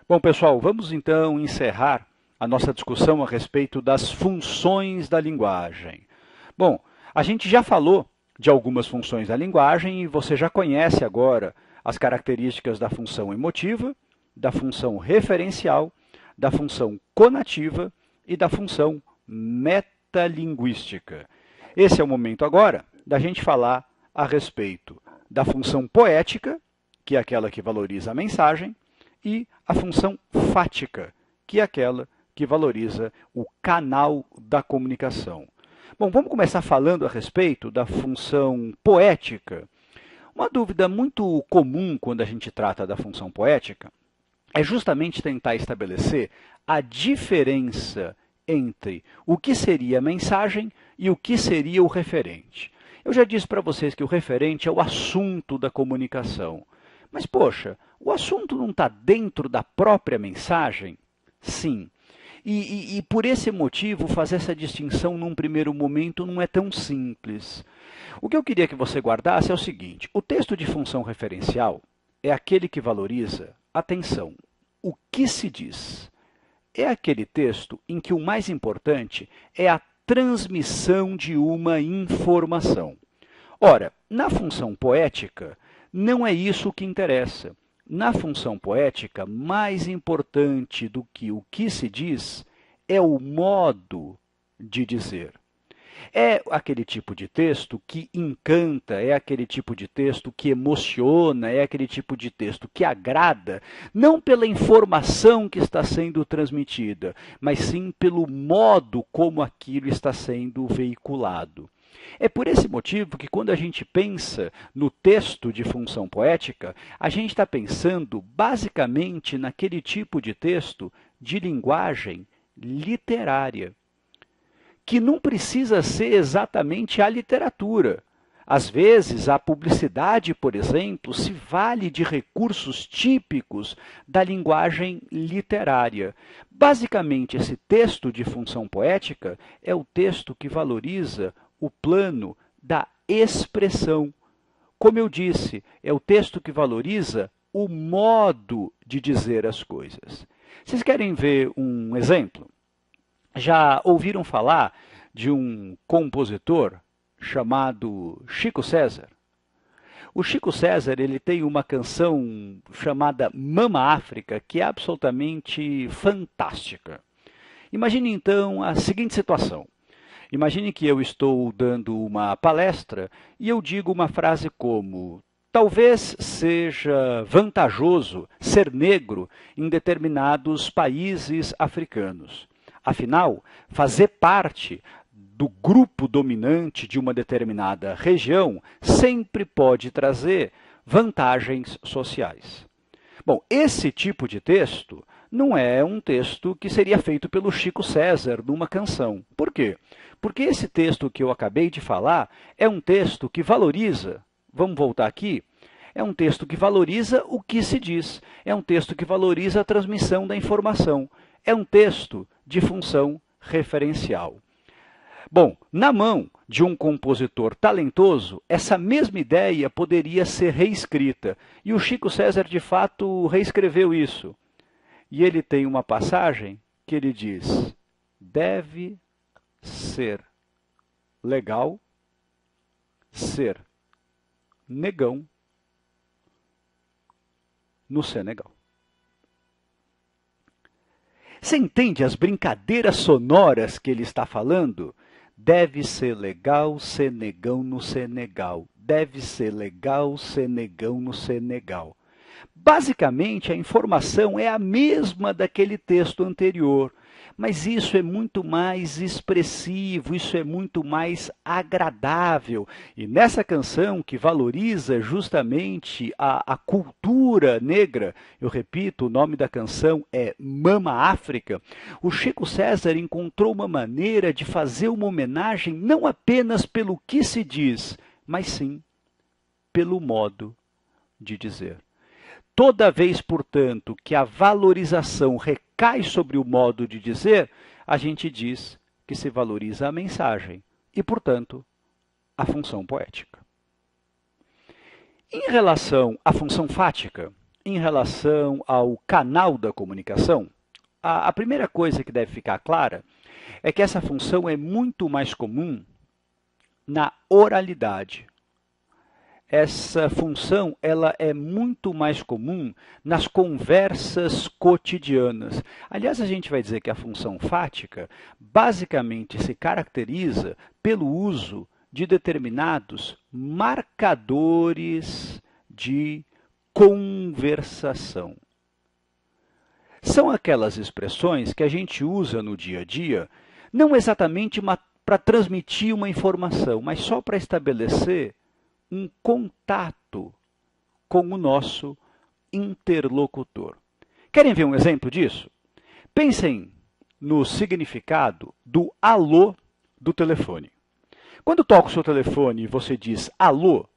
Bom, pessoal, vamos então encerrar a nossa discussão a respeito das funções da linguagem. Bom, a gente já falou de algumas funções da linguagem e você já conhece agora as características da função emotiva, da função referencial, da função conativa e da função metalinguística. Esse é o momento agora da gente falar a respeito da função poética, que é aquela que valoriza a mensagem, e a função fática, que é aquela que valoriza o canal da comunicação. Bom, vamos começar falando a respeito da função poética. Uma dúvida muito comum quando a gente trata da função poética é justamente tentar estabelecer a diferença entre o que seria a mensagem e o que seria o referente. Eu já disse para vocês que o referente é o assunto da comunicação. Mas, poxa, o assunto não está dentro da própria mensagem? Sim. E por esse motivo, fazer essa distinção num primeiro momento não é tão simples. O que eu queria que você guardasse é o seguinte: o texto de função referencial é aquele que valoriza, atenção, o que se diz. É aquele texto em que o mais importante é a transmissão de uma informação. Ora, na função poética, não é isso o que interessa. Na função poética, mais importante do que o que se diz é o modo de dizer. É aquele tipo de texto que encanta, é aquele tipo de texto que emociona, é aquele tipo de texto que agrada, não pela informação que está sendo transmitida, mas sim pelo modo como aquilo está sendo veiculado. É por esse motivo que, quando a gente pensa no texto de função poética, a gente está pensando basicamente naquele tipo de texto de linguagem literária, que não precisa ser exatamente a literatura. Às vezes, a publicidade, por exemplo, se vale de recursos típicos da linguagem literária. Basicamente, esse texto de função poética é o texto que valoriza o plano da expressão. Como eu disse, é o texto que valoriza o modo de dizer as coisas. Vocês querem ver um exemplo? Já ouviram falar de um compositor chamado Chico César? O Chico César ele tem uma canção chamada Mama África, que é absolutamente fantástica. Imagine então a seguinte situação. Imagine que eu estou dando uma palestra e eu digo uma frase como: talvez seja vantajoso ser negro em determinados países africanos. Afinal, fazer parte do grupo dominante de uma determinada região sempre pode trazer vantagens sociais. Bom, esse tipo de texto não é um texto que seria feito pelo Chico César numa canção. Por quê? Porque esse texto que eu acabei de falar é um texto que valoriza, vamos voltar aqui, é um texto que valoriza o que se diz, é um texto que valoriza a transmissão da informação, é um texto de função referencial. Bom, na mão de um compositor talentoso, essa mesma ideia poderia ser reescrita. E o Chico César, de fato, reescreveu isso. E ele tem uma passagem que ele diz: deve ser legal ser negão no Senegal. Você entende as brincadeiras sonoras que ele está falando? Deve ser legal ser negão no Senegal. Deve ser legal ser negão no Senegal. Basicamente, a informação é a mesma daquele texto anterior, mas isso é muito mais expressivo, isso é muito mais agradável. E nessa canção, que valoriza justamente a cultura negra, eu repito, o nome da canção é Mama África, o Chico César encontrou uma maneira de fazer uma homenagem não apenas pelo que se diz, mas sim pelo modo de dizer. Toda vez, portanto, que a valorização recai sobre o modo de dizer, a gente diz que se valoriza a mensagem e, portanto, a função poética. Em relação à função fática, em relação ao canal da comunicação, a primeira coisa que deve ficar clara é que essa função é muito mais comum na oralidade. Essa função ela é muito mais comum nas conversas cotidianas. Aliás, a gente vai dizer que a função fática basicamente se caracteriza pelo uso de determinados marcadores de conversação. São aquelas expressões que a gente usa no dia a dia, não exatamente para transmitir uma informação, mas só para estabelecer um contato com o nosso interlocutor. Querem ver um exemplo disso? Pensem no significado do alô do telefone. Quando toca o seu telefone e você diz alô,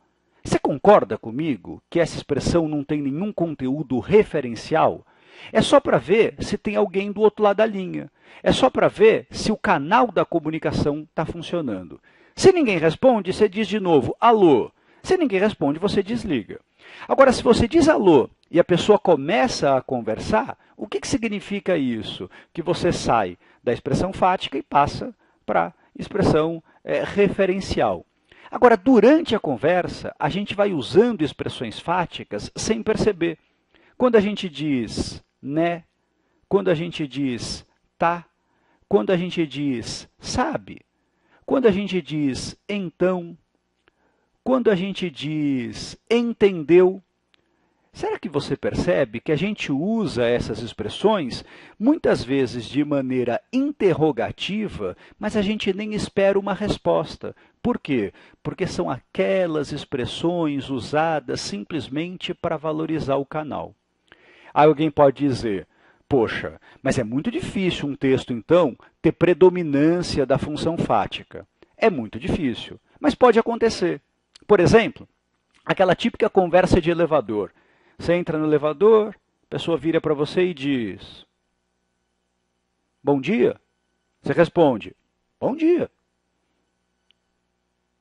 você concorda comigo que essa expressão não tem nenhum conteúdo referencial? É só para ver se tem alguém do outro lado da linha. É só para ver se o canal da comunicação está funcionando. Se ninguém responde, você diz de novo alô. Se ninguém responde, você desliga. Agora, se você diz alô e a pessoa começa a conversar, o que significa isso? Que você sai da expressão fática e passa para a expressão referencial. Agora, durante a conversa, a gente vai usando expressões fáticas sem perceber. Quando a gente diz né, quando a gente diz tá, quando a gente diz sabe, quando a gente diz então, quando a gente diz entendeu, será que você percebe que a gente usa essas expressões muitas vezes de maneira interrogativa, mas a gente nem espera uma resposta? Por quê? Porque são aquelas expressões usadas simplesmente para valorizar o canal. Aí alguém pode dizer, poxa, mas é muito difícil um texto, então, ter predominância da função fática. É muito difícil, mas pode acontecer. Por exemplo, aquela típica conversa de elevador. Você entra no elevador, a pessoa vira para você e diz, bom dia. Você responde, bom dia.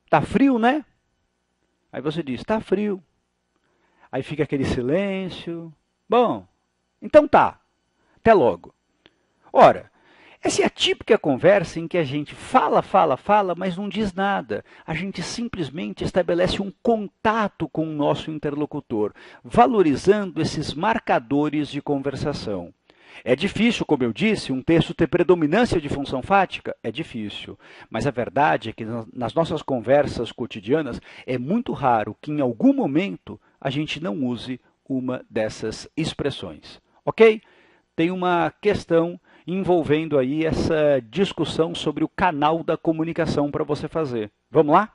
Tá frio, né? Aí você diz, tá frio. Aí fica aquele silêncio. Bom, então tá. Até logo. Ora, essa é a típica conversa em que a gente fala, mas não diz nada. A gente simplesmente estabelece um contato com o nosso interlocutor, valorizando esses marcadores de conversação. É difícil, como eu disse, um texto ter predominância de função fática? É difícil. Mas a verdade é que nas nossas conversas cotidianas é muito raro que em algum momento a gente não use uma dessas expressões. Ok? Tem uma questão envolvendo aí essa discussão sobre o canal da comunicação para você fazer. Vamos lá?